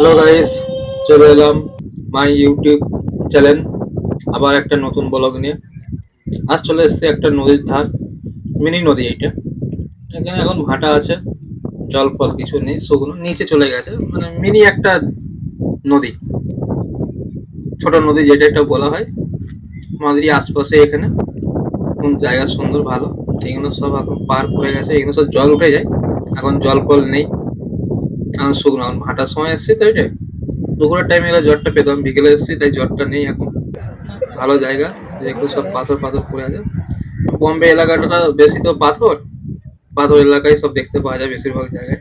Hello guys, চলে এলাম my YouTube channel আবার একটা নতুন ব্লগ নিয়ে। আজ চলে এসেছে একটা নদীর ধার, মিনি নদী এইটা। এখানে এখন ভাটা আছে, জল ফল কিছু নেই, শুকনো নিচে চলে গেছে, মানে মিনি একটা নদী, ছোট নদী যেটা একটা বলা হয়। আমাদেরই আশপাশে এখানে কোন জায়গা সুন্দর ভালো, এগুলো সব এখন পার্ক হয়ে গেছে, এগুলো সব জল উঠে যায়, এখন জল ফল নেই, এখন শুকনো। এখন ভাটার সময় এসেছি তো এটা, দুপুরের টাইমে এরা জ্বরটা পেতাম, বিকেলে এসেছি তাই জ্বরটা নেই এখন। ভালো জায়গা, যেগুলো সব পাথর পাথর পড়ে আছে। বম্বে এলাকাটা বেশি তো পাথর, পাথর এলাকায় সব দেখতে পাওয়া যায় বেশিরভাগ জায়গায়।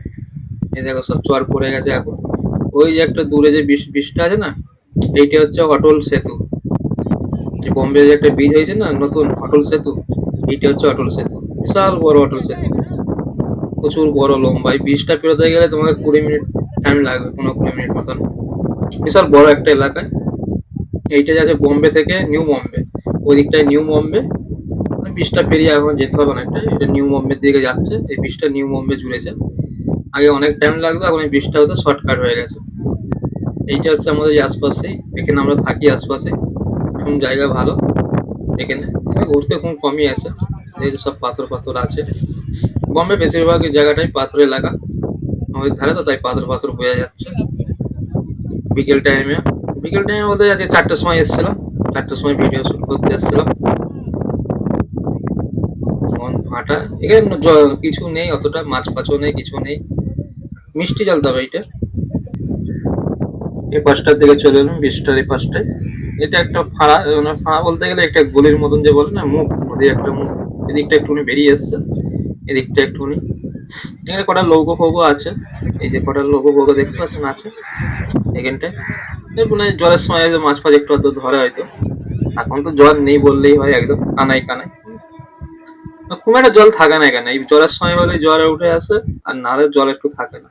এই দেখো সব চর পড়ে গেছে এখন। ওই যে একটা দূরে যে ব্রিজটা আছে না, এইটা হচ্ছে অটল সেতু। যে বম্বে যে একটা ব্রিজ হয়েছে না নতুন, অটল সেতু, এইটা হচ্ছে অটল সেতু। বিশাল বড় অটল সেতু, প্রচুর বড় লম্বা। এই ব্রিজটা পেরোতে গেলে তোমাকে 20 মিনিট টাইম লাগবে, 15-20 মিনিট মতন। বিশাল বড় একটা এলাকায়। এইটা যাচ্ছে বোম্বে থেকে নিউ বম্বে, ওই দিকটায় নিউ বম্বে। ব্রিজটা পেরিয়ে এখন যেতে হবে অনেকটা, এটা নিউ বম্বের দিকে যাচ্ছে। এই ব্রিজটা নিউ বম্বে জুড়েছে, আগে অনেক টাইম লাগতো, এখন এই ব্রিজটা হতে শর্টকাট হয়ে গেছে। এইটা হচ্ছে আমাদের এই আশপাশেই, এখানে আমরা থাকি আশপাশে, এখন জায়গা ভালো। এখানে ঘুরতে খুব কমই আসে, এই যে সব পাথর পাথর আছে। বম্বে বেশিরভাগ জায়গাটাই পাথর এলাকা, আমাদের ধারে তো, তাই পাথর পাথর বোঝা যাচ্ছে। বিকেল টাইমে, বিকেল টাইমে বলতে আজকে 4টার সময় এসেছিলাম, 4টার সময় ভিডিও শুট করতে এসেছিলাম। এখন ভাটা, এখানে কিছু নেই অতটা, মাছ ফাছও নেই, কিছু নেই, মিষ্টি জল তবে এইটা। এই পাঁচটার দিকে চলে এলাম, বৃষ্টির এই পাঁচটায়। এটা একটা ফাড়া, মানে ফাড়া বলতে গেলে একটা গলির মতন যে বলে না, মুখ, নদীর একটা মুখ। এদিকটা একটুখানি বেরিয়ে এসছে, এদিকটা একটুখানি। এখানে কটা লৌকো ফৌকো আছে, এই যে কটা লৌকো ফৌকো দেখতে পাচ্ছেন আছে এখানটায়। মানে জলের সময় মাছ ফাছ একটু আধটু ধরে হয়তো। এখন তো জল নেই বললেই হয়, একদম কানায় কানায়। খুব একটা জল থাকে না এখানে, এই জলের সময় হলে জলে উঠে আসে, আর না হলে জল একটু থাকে না।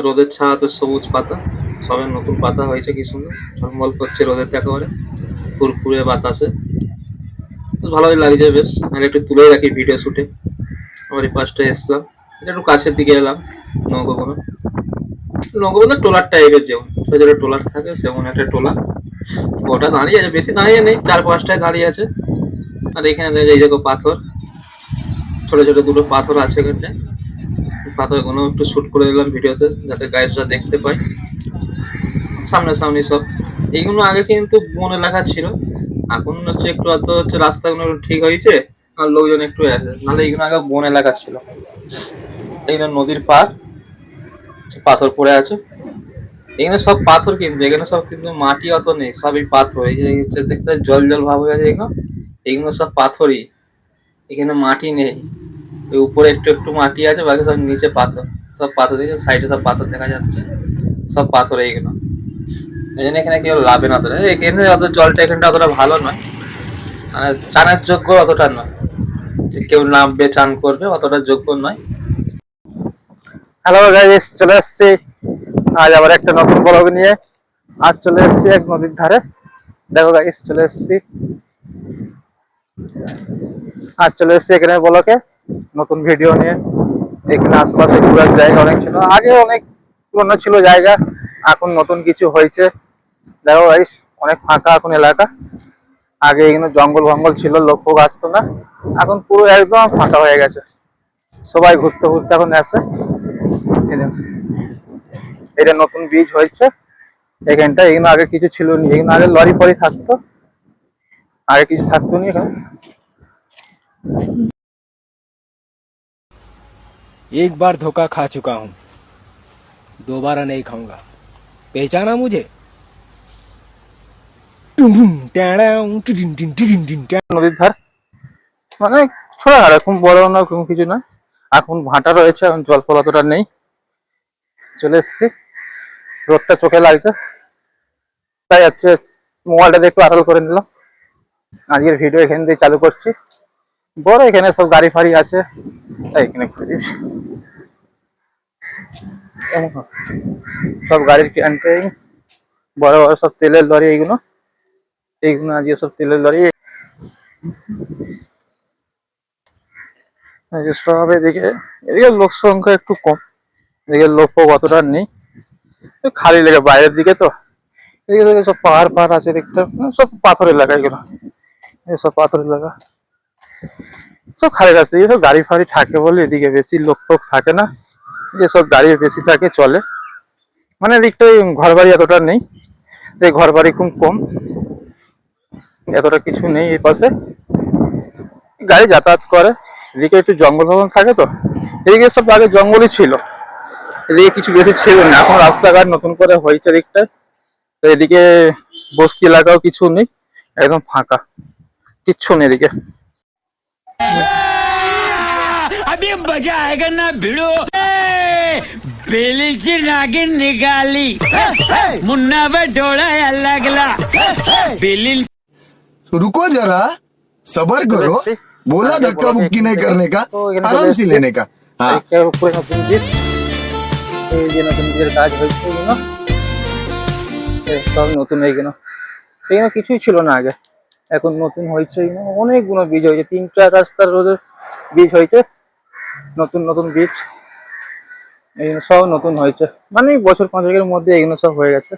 রোদের ছায়াতে সবুজ পাতা, সবে নতুন পাতা হয়েছে, কি সুন্দর ঝলমল করছে রোদের একেবারে, ফুরফুরে বাতাসে, ভালোই লাগছে বেশ। আর একটু তুলে রাখি ভিডিও শুটে। আবার এই পাশটায় এসলাম, এটা একটু কাছের দিকে এলাম। নৌকো কোনো, নৌকো বলতে টোলার টাইপের, যেমন ছোট ছোট টোলার থাকে সেমন একটা টোলা। ওটা দাঁড়িয়ে আছে, বেশি দাঁড়িয়ে নেই, 4-5টায় দাঁড়িয়ে আছে। আর এখানে এই দেখো পাথর, ছোট ছোট দুটো পাথর আছে এখানটায়। পাথরগুলো একটু শুট করে দিলাম ভিডিওতে, যাতে গাইডরা দেখতে পায় সামনাসামনি সব। এইগুলো আগে কিন্তু বন এলাকা ছিল, এখন হচ্ছে একটু অত হচ্ছে রাস্তাগুলো ঠিক হয়েছে, আর লোকজন একটু আছে, নাহলে এইগুলো আগে বন এলাকা ছিল। এইখানে নদীর পার, পাথর পড়ে আছে। এখানে সব পাথর, কিন্তু এখানে সব কিন্তু মাটি অত নেই, সবই পাথর। এই যে হচ্ছে দেখতে জল জল ভাব হয়ে আছে এগুলো, এইগুলো সব পাথরই, এখানে মাটি নেই। ওই উপরে একটু একটু মাটি আছে, বাকি সব নিচে পাথর। সব পাথর দেখে সাইডে সব পাথর দেখা যাচ্ছে, সব পাথর এইগুলো। এই জন্য এখানে কেউ লাভে না ধরে, এখানে অত জলটা এখানটা অতটা ভালো নয়, মানে চানের যোগ্য অতটা নয়, যে কেউ নামবে চান করবে অতটা যোগ্য নয়। হ্যালো গাইস, চলে এসেছি আজ আবার একটা নতুন ব্লগ নিয়ে। আজ চলে এসেছি এক নদীর ধারে, দেখো গাইস চলে এসেছি, আজ চলে এসেছি এখানে ব্লকে নতুন ভিডিও নিয়ে। এখানে আশপাশে ঘোরার জায়গা অনেক ছিল, আগে অনেক পুরনো ছিল জায়গা, এখন নতুন কিছু হয়েছে। দেখো গাইস অনেক ফাঁকা এখন এলাকা, আগে এখানে জঙ্গল ভঙ্গল ছিল, লোক ফোক আসতো না, এখন পুরো একদম ফাঁকা হয়ে গেছে। সবাই ঘুরতে ঘুরতে এখন আসে। এটা নতুন ব্রিজ হয়েছে এখানটা, এখানে আগে কিছু ছিল না, এখানে আগে লরি ফরি থাকতো, আগে কিছু থাকতো না এখানে। एक बार धोखा खा चुका हूं, दोबारा नहीं खाऊंगा। पहचाना मुझे? নদীর ধার, মানে ছোটখাটো, খুব বড় না, কোনো কিছু না। এখন ভাটা রয়েছে, এখন জল ফল অতটা নেই। চলে এসেছি, রোদটা চোখে লাগছে, তাই হচ্ছে মোবাইলটা একটু আড়াল করে নিলাম। আজকের ভিডিও এখান দিয়ে চালু করছি। বড় এখানে সব গাড়ি ফাড়ি আছে, তাই এখানে ঘুরে দিচ্ছি। সব গাড়ির ক্যান্টিন, বড় বড় সব তেলের লরি, এইগুলো এইগুলো আজকে সব তেলের লরি। সব এদিকে, এদিকে লোক সংখ্যা একটু কম, এদিকে লোক অতটা নেই। খালি লেগে বাইরের দিকে তো, এদিকে থেকে সব পাহাড় পাহাড় আছে দেখতে, সব পাথর এলাকা এগুলো, সব পাথর এলাকা, সব খালি রাস্তা। সব গাড়ি ফাড়ি থাকে বলে এদিকে বেশি লোক টোক থাকে না, যেসব গাড়ি বেশি থাকে চলে, মানে এদিকটাই ঘর বাড়ি এতটা নেই, এই ঘর বাড়ি খুব কম, এতটা কিছু নেই এই পাশে, গাড়ি যাতায়াত করে। এদিকে একটু জঙ্গল ভবন থাকে তো, এদিকে সব আগে জঙ্গলই ছিল, এদিকে কিছু বেশি ছিল না, এখন রাস্তাঘাট নতুন করে হয়েছে দিকটায়, তো এদিকে বস্তি এলাকাও কিছু নেই, একদম ফাঁকা, কিচ্ছু নেই এদিকে। अभी मजा आएगा ना भिड़ो बेली से नागिन निकाली मुन्ना बटोड़ा लगला बेली रुको जरा, सबर करो, बोला धक्का मुक्की नहीं करने का, आराम से लेने का। हाँ এটার উপরে নতুন ব্রিজ, এই যে নতুন ব্রিজের কাজ হয়েছে এগুলো, সব নতুন এইগুলো, এইগুলো কিছুই ছিল না আগে, এখন নতুন হয়েছে এইগুলো, অনেকগুলো বীজ হয়েছে, 3টা রাস্তার রোডের বীজ হয়েছে, নতুন নতুন বীজ, এইগুলো সব নতুন হয়েছে, মানে বছর 5-এর মধ্যে এইগুলো সব হয়ে গেছে,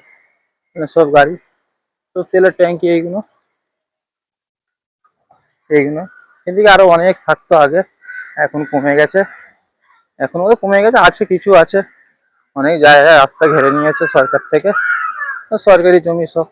এগুলো সব গাড়ি, তো তেলের ট্যাঙ্কি এইগুলো, এইগুলো এদিকে আরো অনেক থাকতো আগে, এখন কমে গেছে, এখন ওদের কমে গেছে, আছে কিছু আছে, অনেক জায়গায় রাস্তা ঘিরে নিয়েছে সরকার থেকে, সরকারি জমি সব।